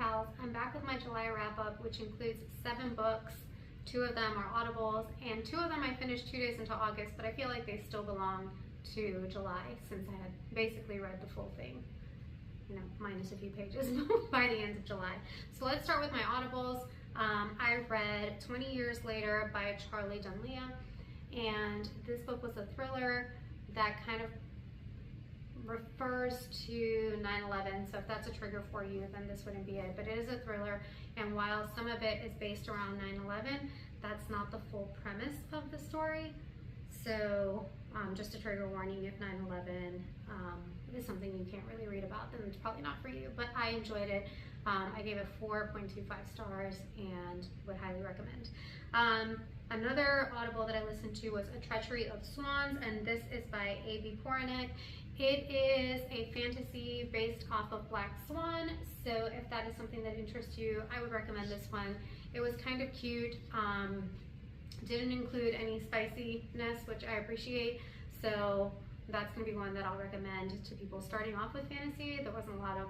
gals. I'm back with my July wrap-up, which includes 7 books. 2 of them are audibles, and 2 of them I finished 2 days into August, but I feel like they still belong to July since I had basically read the full thing, you know, minus a few pages by the end of July. So let's start with my audibles. I read 20 Years Later by Charlie Dunlea, and this book was a thriller that kind of refers to 9/11, so if that's a trigger for you, then this wouldn't be it. But it is a thriller, and while some of it is based around 9/11, that's not the full premise of the story. So just a trigger warning, if 9/11 is something you can't really read about, then it's probably not for you. But I enjoyed it. I gave it 4.25 stars and would highly recommend. Another audible that I listened to was A Treachery of Swans, and this is by A.B. Poranek. It is a fantasy based off of Black Swan, so if that is something that interests you, I would recommend this one. It was kind of cute, didn't include any spiciness, which I appreciate, so that's going to be one that I'll recommend to people starting off with fantasy. There wasn't a lot of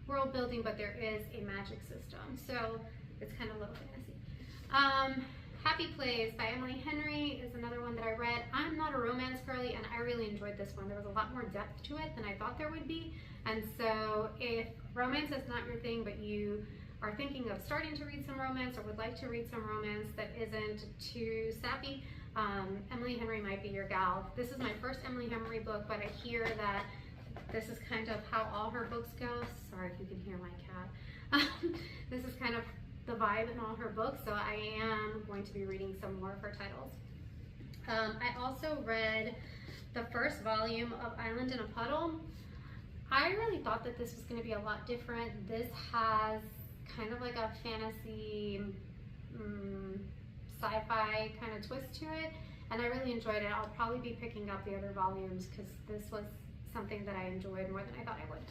world building, but there is a magic system, so it's kind of low fantasy. Happy Plays by Emily Henry is another one that I read. I'm not a romance girly, and I really enjoyed this one. There was a lot more depth to it than I thought there would be, and so if romance is not your thing, but you are thinking of starting to read some romance or would like to read some romance that isn't too sappy, Emily Henry might be your gal. This is my first Emily Henry book, but I hear that this is kind of how all her books go. Sorry if you can hear my cat. This is kind of the vibe in all her books, so I am going to be reading some more of her titles. I also read the first volume of Island in a Puddle. I really thought that this was going to be a lot different. This has kind of like a fantasy, sci-fi kind of twist to it, and I really enjoyed it. I'll probably be picking up the other volumes because this was something that I enjoyed more than I thought I would.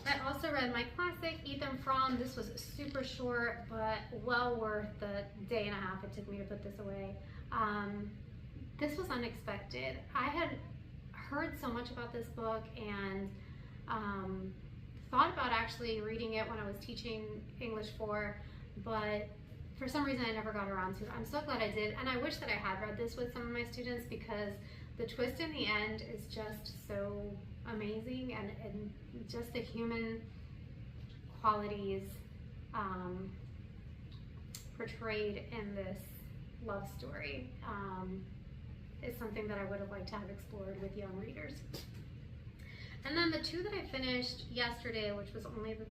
I also read my classic, Ethan Frome. This was super short, but well worth the day and a half it took me to put this away. This was unexpected. I had heard so much about this book and thought about actually reading it when I was teaching English 4, but for some reason I never got around to it. I'm so glad I did, and I wish that I had read this with some of my students because the twist in the end is just so amazing, and just the human qualities portrayed in this love story is something that I would have liked to have explored with young readers. And then the 2 that I finished yesterday, which was only the